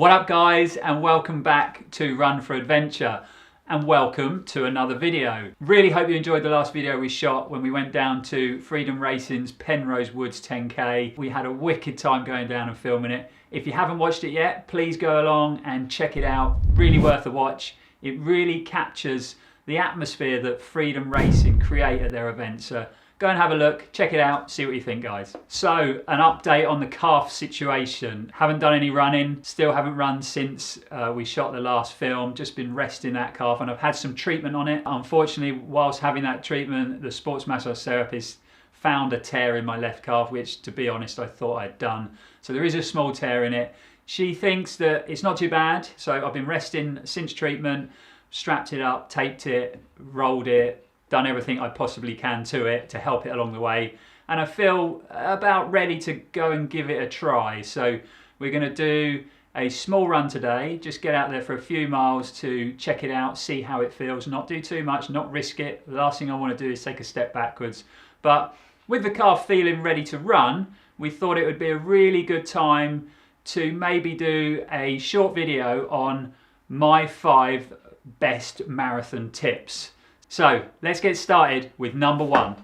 What up guys, and welcome back to Run4Adventure, and welcome to another video. Really hope you enjoyed the last video we shot when we went down to Freedom Racing's Penrose Woods 10K. We had a wicked time going down and filming it. If you haven't watched it yet, please go along and check it out. Really worth a watch. It really captures the atmosphere that Freedom Racing create at their events. So go and have a look, check it out, see what you think guys. So, an update on the calf situation. Haven't done any running, still haven't run since we shot the last film, just been resting that calf, and I've had some treatment on it. Unfortunately, whilst having that treatment, the sports massage therapist found a tear in my left calf, which to be honest, I thought I'd done. So there is a small tear in it. She thinks that it's not too bad, so I've been resting since treatment, strapped it up, taped it, rolled it, done everything I possibly can to it to help it along the way, and I feel about ready to go and give it a try. So we're going to do a small run today, just get out there for a few miles to check it out, see how it feels, not do too much, not risk it. The last thing I want to do is take a step backwards. But with the calf feeling ready to run, we thought it would be a really good time to maybe do a short video on my 5 best marathon tips. So let's get started with number 1.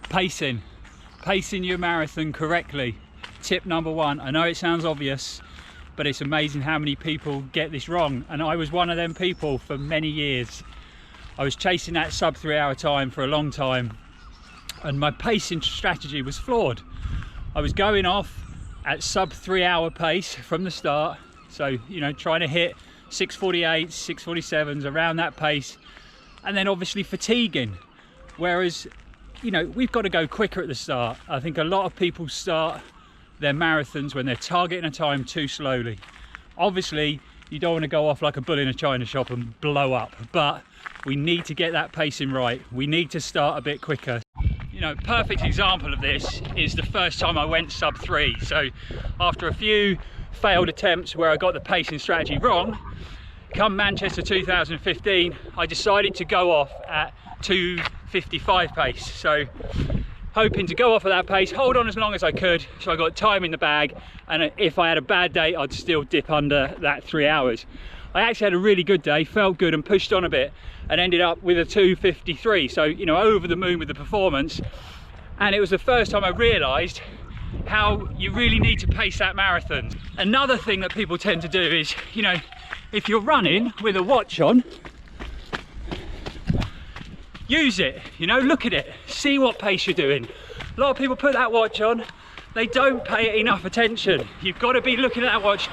Pacing your marathon correctly. Tip number 1. I know it sounds obvious, but it's amazing how many people get this wrong, and I was one of them people for many years. I was chasing that sub 3 hour time for a long time, and my pacing strategy was flawed. I was going off at sub 3 hour pace from the start, so you know, trying to hit 6:48, 6:47s, around that pace, and then obviously fatiguing. Whereas, you know, we've got to go quicker at the start. I think a lot of people start their marathons when they're targeting a time too slowly. Obviously, you don't want to go off like a bull in a china shop and blow up, but we need to get that pacing right. We need to start a bit quicker. You know, perfect example of this is the first time I went sub 3. So after a few failed attempts where I got the pacing strategy wrong, come Manchester 2015, I decided to go off at 2:55 pace. So hoping to go off at that pace, hold on as long as I could, so I got time in the bag, and if I had a bad day, I'd still dip under that 3 hours. I actually had a really good day, felt good and pushed on a bit, and ended up with a 2:53. So, you know, over the moon with the performance. And it was the first time I realised how you really need to pace that marathon. Another thing that people tend to do is, you know, if you're running with a watch on, use it, you know, look at it, see what pace you're doing. A lot of people put that watch on, they don't pay it enough attention. You've got to be looking at that watch,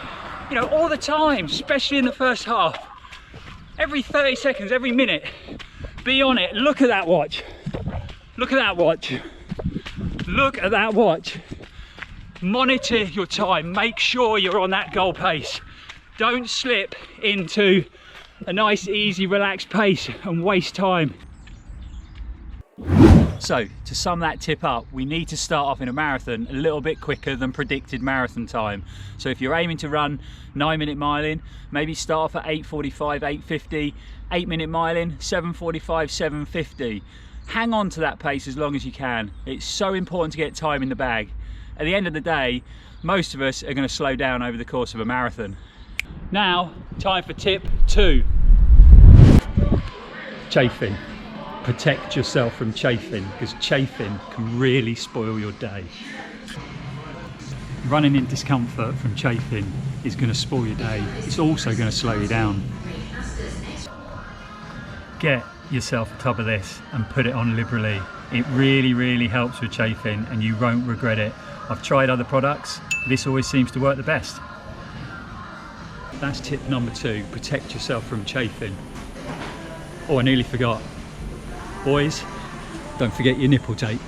you know, all the time, especially in the first half. Every 30 seconds, every minute, be on it, look at that watch. Look at that watch. Look at that watch. Monitor your time, make sure you're on that goal pace. Don't slip into a nice, easy, relaxed pace and waste time. So, to sum that tip up, we need to start off in a marathon a little bit quicker than predicted marathon time. So if you're aiming to run 9-minute miling, maybe start off at 8:45, 8:50, 8-minute miling, 7:45, 7:50. Hang on to that pace as long as you can. It's so important to get time in the bag. At the end of the day, most of us are going to slow down over the course of a marathon. Now, time for tip 2. Chafing. Protect yourself from chafing, because chafing can really spoil your day. Running in discomfort from chafing is going to spoil your day. It's also going to slow you down. Get yourself a tub of this and put it on liberally. It really helps with chafing, and you won't regret it. I've tried other products, this always seems to work the best. That's tip number 2, protect yourself from chafing. Oh, I nearly forgot. Boys, don't forget your nipple tape.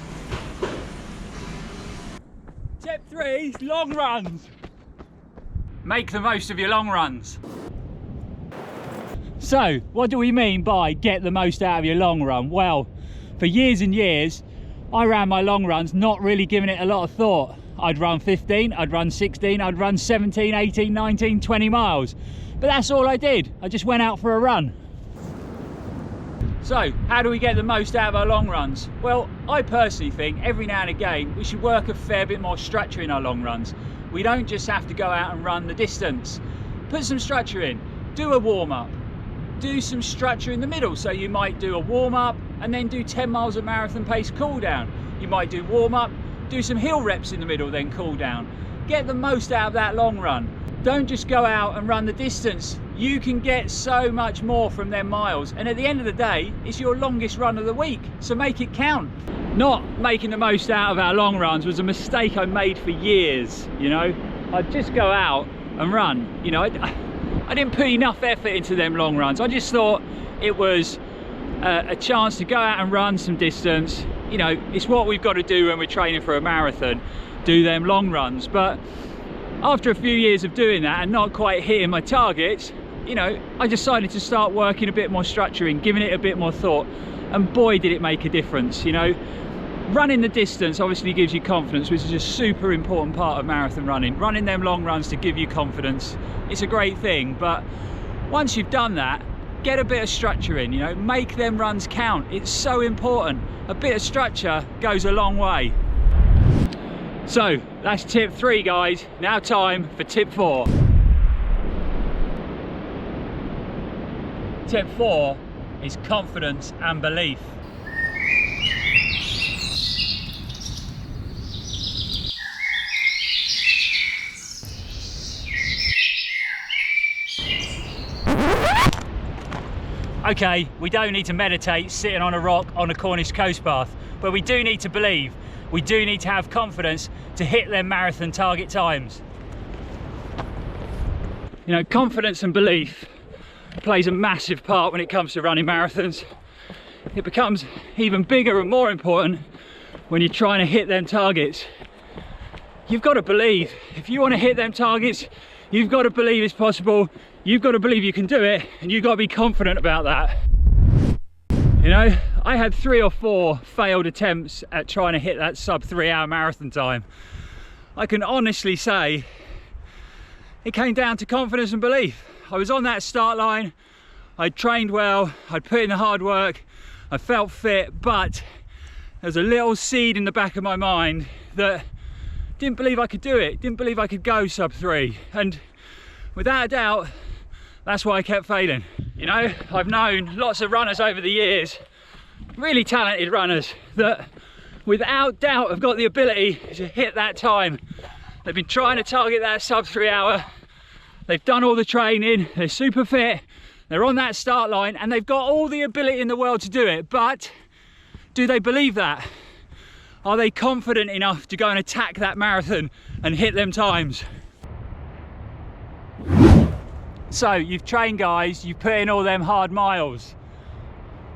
Tip 3, long runs. Make the most of your long runs. So, what do we mean by get the most out of your long run? Well, for years and years, I ran my long runs not really giving it a lot of thought. I'd run 15, I'd run 16, I'd run 17, 18, 19, 20 miles. But that's all I did. I just went out for a run. So, how do we get the most out of our long runs? Well, I personally think every now and again we should work a fair bit more structure in our long runs. We don't just have to go out and run the distance. Put some structure in, do a warm-up, do some structure in the middle. So you might do a warm-up and then do 10 miles of marathon pace cool down. You might do warm-up, do some hill reps in the middle, then cool down. Get the most out of that long run. Don't just go out and run the distance. You can get so much more from them miles, and at the end of the day, it's your longest run of the week, so make it count. Not making the most out of our long runs was a mistake I made for years, you know. I'd just go out and run, you know. I didn't put enough effort into them long runs. I just thought it was a chance to go out and run some distance. You know, it's what we've got to do when we're training for a marathon, do them long runs. But after a few years of doing that and not quite hitting my targets, you know, I decided to start working a bit more structuring, giving it a bit more thought, and boy did it make a difference. You know, running the distance obviously gives you confidence, which is a super important part of marathon running. Running them long runs to give you confidence, it's a great thing, but once you've done that, get a bit of structure in, you know, make them runs count. It's so important. A bit of structure goes a long way. So that's tip 3, guys. Now time for tip 4. Tip 4 is confidence and belief. Okay, we don't need to meditate sitting on a rock on a Cornish coast path, but we do need to believe. We do need to have confidence to hit them marathon target times. You know, confidence and belief plays a massive part when it comes to running marathons. It becomes even bigger and more important when you're trying to hit them targets. You've got to believe. If you want to hit them targets, you've got to believe it's possible. You've got to believe you can do it, and you've got to be confident about that. You know, I had 3 or 4 failed attempts at trying to hit that sub 3 hour marathon time. I can honestly say it came down to confidence and belief. I was on that start line, I'd trained well, I'd put in the hard work, I felt fit, but there's a little seed in the back of my mind that didn't believe I could do it, didn't believe I could go sub 3. And without a doubt, that's why I kept failing. You know, I've known lots of runners over the years, really talented runners, that without doubt have got the ability to hit that time. They've been trying to target that sub 3 hour. They've done all the training, they're super fit, they're on that start line, and they've got all the ability in the world to do it. But do they believe that? Are they confident enough to go and attack that marathon and hit them times? So you've trained, guys, you've put in all them hard miles.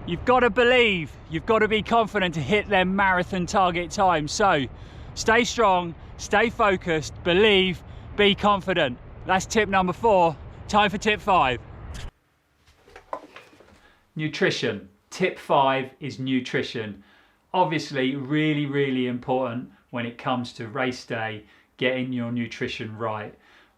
You've got to believe, you've got to be confident to hit them marathon target times. So stay strong, stay focused, believe, be confident. That's tip number 4. Time for tip 5. Nutrition. Tip 5 is nutrition. Obviously really, really important when it comes to race day, getting your nutrition right.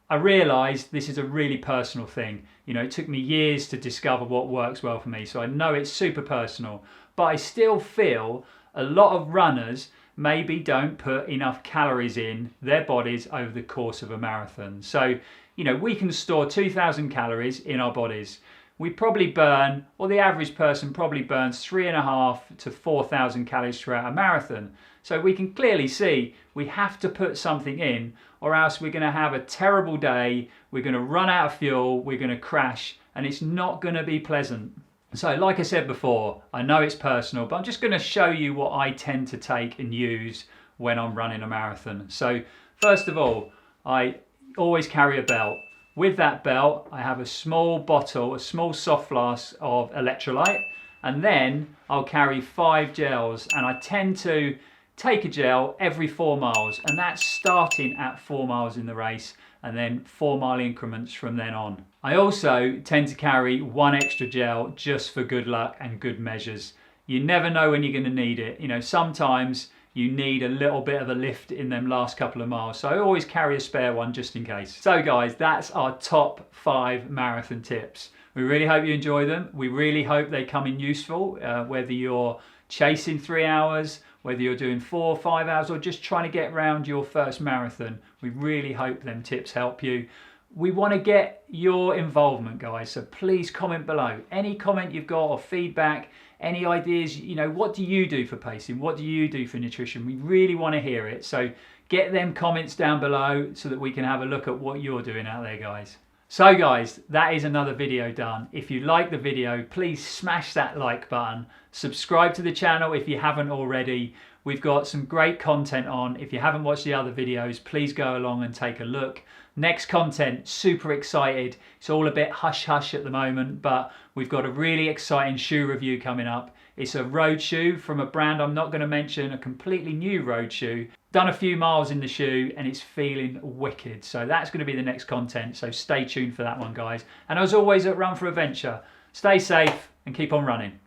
I realised this is a really personal thing. You know, it took me years to discover what works well for me, so I know it's super personal, but I still feel a lot of runners maybe don't put enough calories in their bodies over the course of a marathon. So, you know, we can store 2,000 calories in our bodies. We probably burn, or the average person probably burns 3,500 to 4,000 calories throughout a marathon. So we can clearly see we have to put something in, or else we're going to have a terrible day, we're going to run out of fuel, we're going to crash, and it's not going to be pleasant. So like I said before, I know it's personal, but I'm just going to show you what I tend to take and use when I'm running a marathon. So first of all, I always carry a belt. With that belt, I have a small bottle, a small soft flask of electrolyte, and then I'll carry 5 gels, and I tend to take a gel every 4 miles, and that's starting at 4 miles in the race, and then 4 mile increments from then on. I also tend to carry 1 extra gel just for good luck and good measures. You never know when you're going to need it. You know, sometimes you need a little bit of a lift in them last couple of miles, so I always carry a spare one just in case. So guys, that's our top 5 marathon tips. We really hope you enjoy them. We really hope they come in useful, whether you're chasing 3 hours, whether you're doing 4 or 5 hours, or just trying to get around your first marathon. We really hope them tips help you. We want to get your involvement, guys, so please comment below. Any comment you've got or feedback, any ideas, you know, what do you do for pacing? What do you do for nutrition? We really want to hear it. So get them comments down below so that we can have a look at what you're doing out there, guys. So guys, that is another video done. If you like the video, please smash that like button. Subscribe to the channel if you haven't already. We've got some great content on. If you haven't watched the other videos, please go along and take a look. Next content, super excited. It's all a bit hush hush at the moment, but we've got a really exciting shoe review coming up. It's a road shoe from a brand I'm not going to mention, a completely new road shoe. Done a few miles in the shoe and it's feeling wicked. So that's going to be the next content. So stay tuned for that one, guys. And as always at Run4Adventure, stay safe and keep on running.